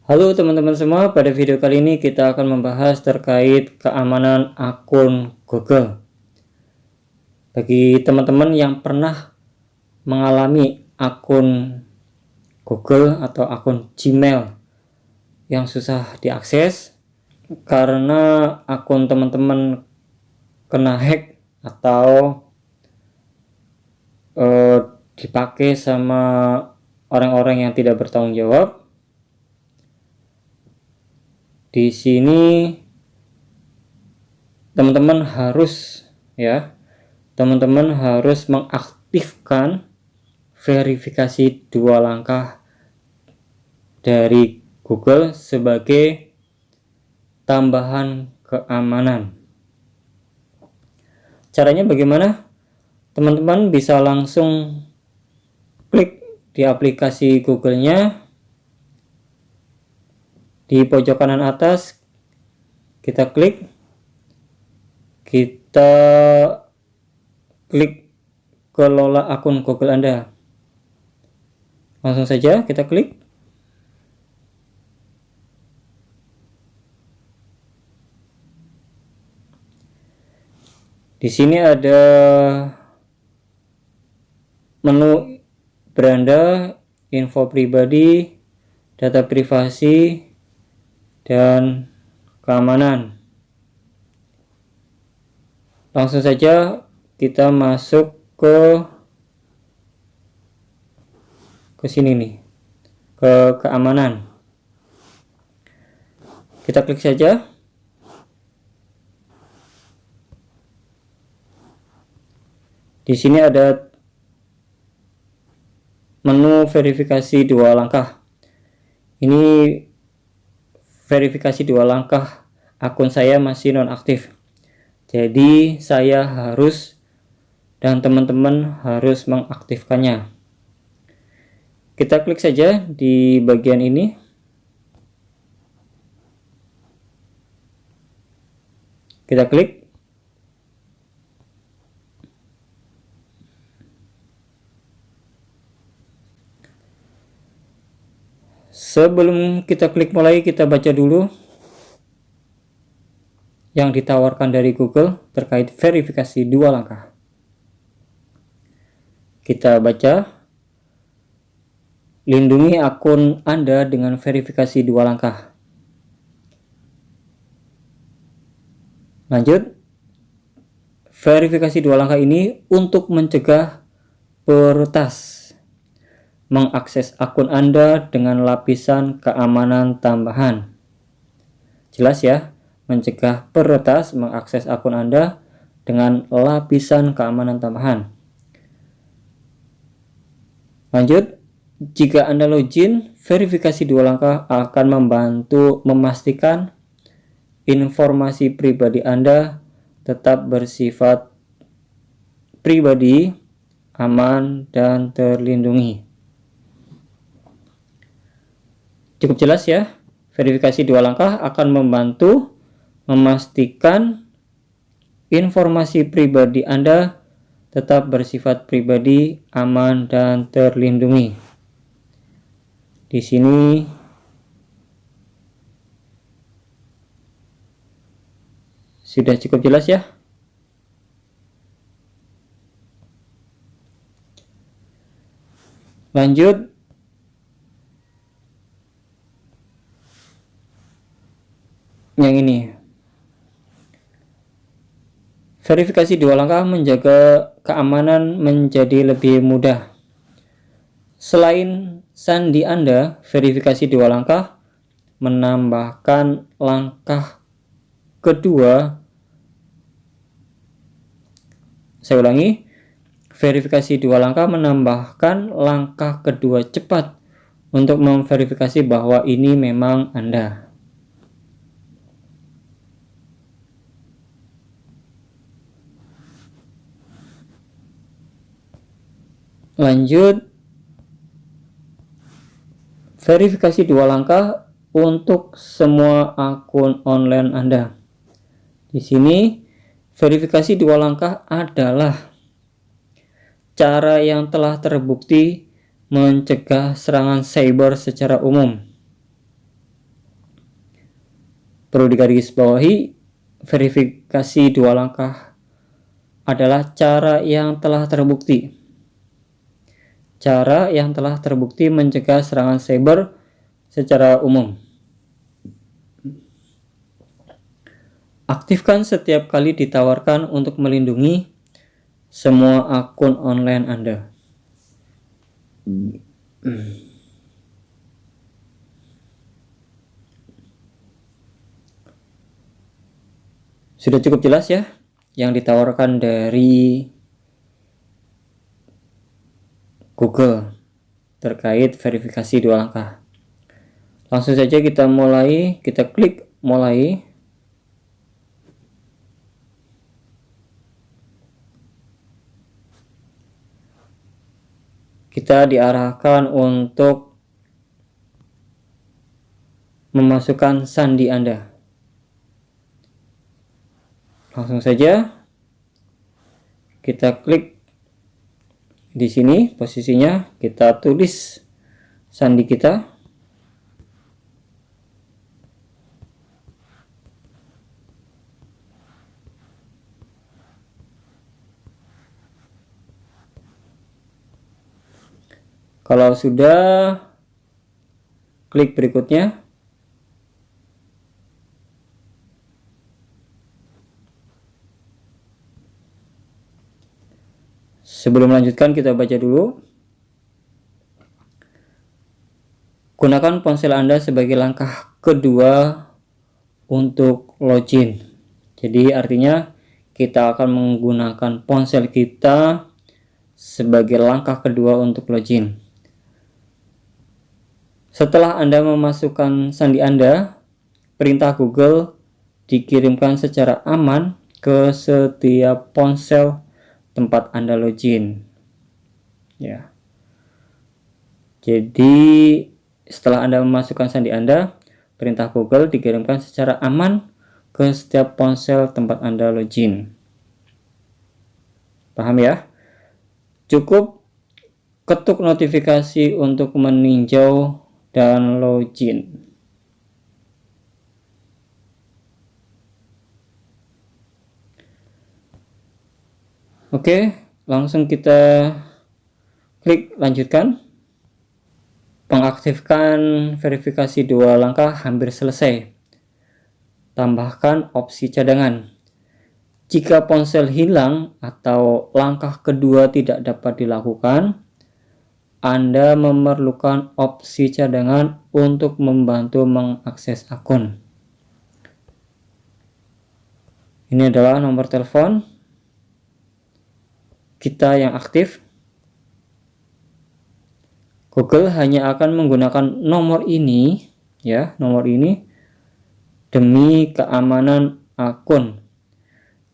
Halo teman-teman semua, pada video kali ini kita akan membahas terkait keamanan akun Google. Bagi teman-teman yang pernah mengalami akun Google atau akun Gmail yang susah diakses karena akun teman-teman kena hack atau dipakai sama orang-orang yang tidak bertanggung jawab. Di sini teman-teman harus mengaktifkan verifikasi 2 langkah dari Google sebagai tambahan keamanan. Caranya bagaimana? Teman-teman bisa langsung klik di aplikasi Google-nya. Di pojok kanan atas kita klik kelola akun Google Anda. Langsung saja kita klik. Di sini ada menu beranda, info pribadi, data privasi, dan keamanan. Langsung saja kita masuk ke sini nih, ke keamanan. Kita klik saja. Di sini ada menu verifikasi 2 langkah. Ini verifikasi 2 langkah akun saya masih nonaktif. Jadi saya harus dan teman-teman harus mengaktifkannya. Kita klik saja di bagian ini. Kita klik. Sebelum kita klik mulai, kita baca dulu yang ditawarkan dari Google terkait verifikasi 2 langkah. Kita baca, lindungi akun Anda dengan verifikasi 2 langkah. Lanjut, verifikasi 2 langkah ini untuk mencegah peretas mengakses akun Anda dengan lapisan keamanan tambahan. Jelas ya, mencegah peretas mengakses akun Anda dengan lapisan keamanan tambahan. Lanjut, jika Anda login, verifikasi 2 langkah akan membantu memastikan informasi pribadi Anda tetap bersifat pribadi, aman, dan terlindungi. Cukup jelas ya, verifikasi 2 langkah akan membantu memastikan informasi pribadi Anda tetap bersifat pribadi, aman, dan terlindungi. Di sini sudah cukup jelas ya. Lanjut, yang ini, verifikasi 2 langkah menjaga keamanan menjadi lebih mudah. Selain sandi Anda, verifikasi 2 langkah menambahkan langkah kedua. Saya ulangi, verifikasi 2 langkah menambahkan langkah kedua cepat untuk memverifikasi bahwa ini memang Anda. Lanjut, verifikasi 2 langkah untuk semua akun online Anda. Di sini verifikasi 2 langkah adalah cara yang telah terbukti mencegah serangan cyber secara umum. Perlu digarisbawahi, verifikasi 2 langkah adalah cara yang telah terbukti. Cara yang telah terbukti mencegah serangan cyber secara umum. Aktifkan setiap kali ditawarkan untuk melindungi semua akun online Anda. Sudah cukup jelas ya yang ditawarkan dari Google terkait verifikasi 2 langkah. Langsung saja kita mulai, kita klik mulai. Kita diarahkan untuk memasukkan sandi Anda. Langsung saja kita klik di sini, posisinya kita tulis sandi kita. Kalau sudah, klik berikutnya. Sebelum melanjutkan, kita baca dulu. Gunakan ponsel Anda sebagai langkah kedua untuk login. Jadi artinya kita akan menggunakan ponsel kita sebagai langkah kedua untuk login. Setelah Anda memasukkan sandi Anda, perintah Google dikirimkan secara aman ke setiap ponsel tempat Anda login. Ya. Jadi setelah Anda memasukkan sandi Anda, perintah Google dikirimkan secara aman ke setiap ponsel tempat Anda login. Paham ya? Cukup ketuk notifikasi untuk meninjau dan login. Oke, langsung kita klik lanjutkan. Mengaktifkan verifikasi 2 langkah hampir selesai. Tambahkan opsi cadangan. Jika ponsel hilang atau langkah kedua tidak dapat dilakukan, Anda memerlukan opsi cadangan untuk membantu mengakses akun. Ini adalah nomor telepon kita yang aktif. Google hanya akan menggunakan nomor ini, ya, nomor ini demi keamanan akun.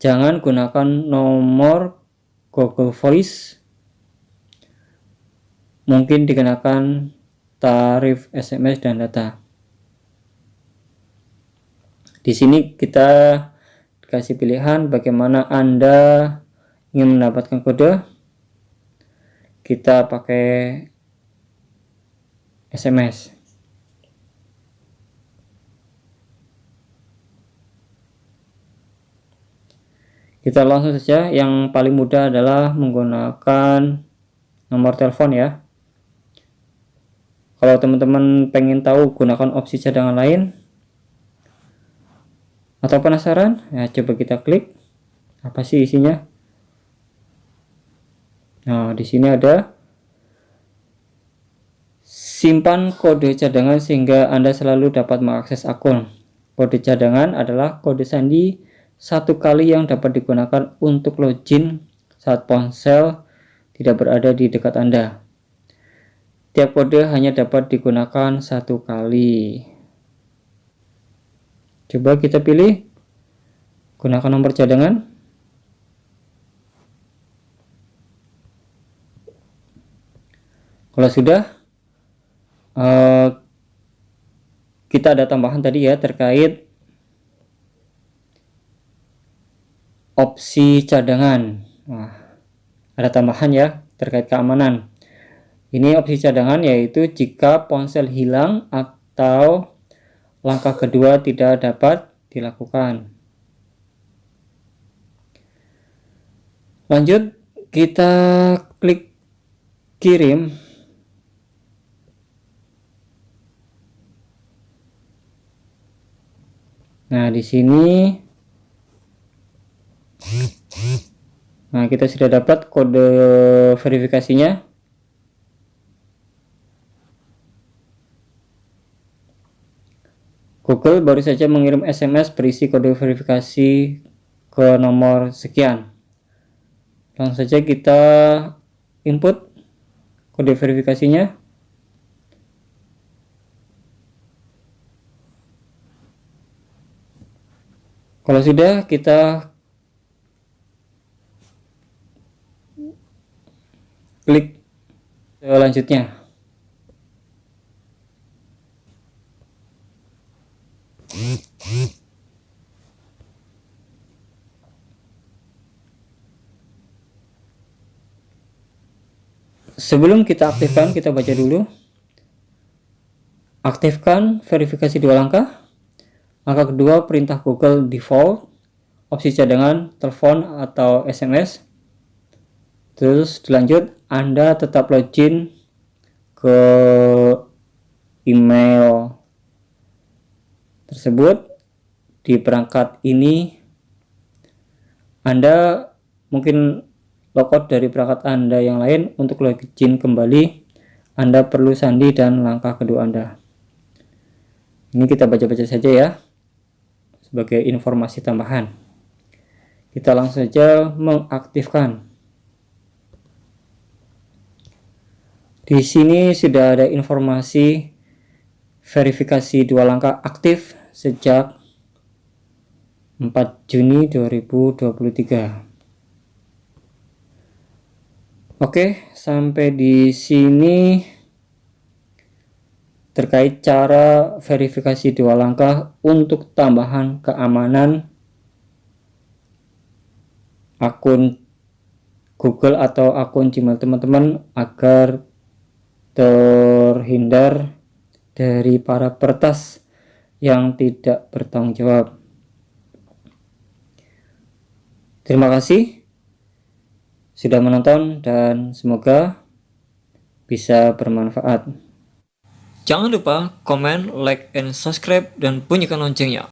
Jangan gunakan nomor Google Voice. Mungkin dikenakan tarif SMS dan data. Di sini kita dikasih pilihan bagaimana Anda ingin mendapatkan kode. Kita pakai SMS. Kita langsung saja, yang paling mudah adalah menggunakan nomor telepon ya. Kalau teman-teman pengen tahu gunakan opsi cadangan lain atau penasaran, ya coba kita klik. Apa sih isinya? Nah, di sini ada simpan kode cadangan sehingga Anda selalu dapat mengakses akun. Kode cadangan adalah kode sandi 1 kali yang dapat digunakan untuk login saat ponsel tidak berada di dekat Anda. Tiap kode hanya dapat digunakan 1 kali. Coba kita pilih gunakan nomor cadangan. Kalau sudah, kita ada tambahan tadi ya terkait opsi cadangan. Nah, ada tambahan ya terkait keamanan. Ini opsi cadangan yaitu jika ponsel hilang atau langkah kedua tidak dapat dilakukan. Lanjut, kita klik kirim. Nah, di sini kita sudah dapat kode verifikasinya. Google baru saja mengirim SMS berisi kode verifikasi ke nomor sekian. Langsung saja kita input kode verifikasinya. Kalau sudah, kita klik selanjutnya. Sebelum kita aktifkan, kita baca dulu. Aktifkan verifikasi 2 langkah. Langkah kedua, perintah Google default, opsi cadangan, telepon atau SMS. Terus dilanjut, Anda tetap login ke email tersebut. Di perangkat ini Anda mungkin logout dari perangkat Anda yang lain. Untuk login kembali, Anda perlu sandi dan langkah kedua Anda. Ini kita baca-baca saja ya, sebagai informasi tambahan. Kita langsung saja mengaktifkan. Di sini sudah ada informasi verifikasi 2 langkah aktif sejak 4 Juni 2023. Oke, sampai di sini terkait cara verifikasi 2 langkah untuk tambahan keamanan akun Google atau akun Gmail teman-teman, agar terhindar dari para peretas yang tidak bertanggung jawab. Terima kasih sudah menonton dan semoga bisa bermanfaat. Jangan lupa komen, like, and subscribe, dan bunyikan loncengnya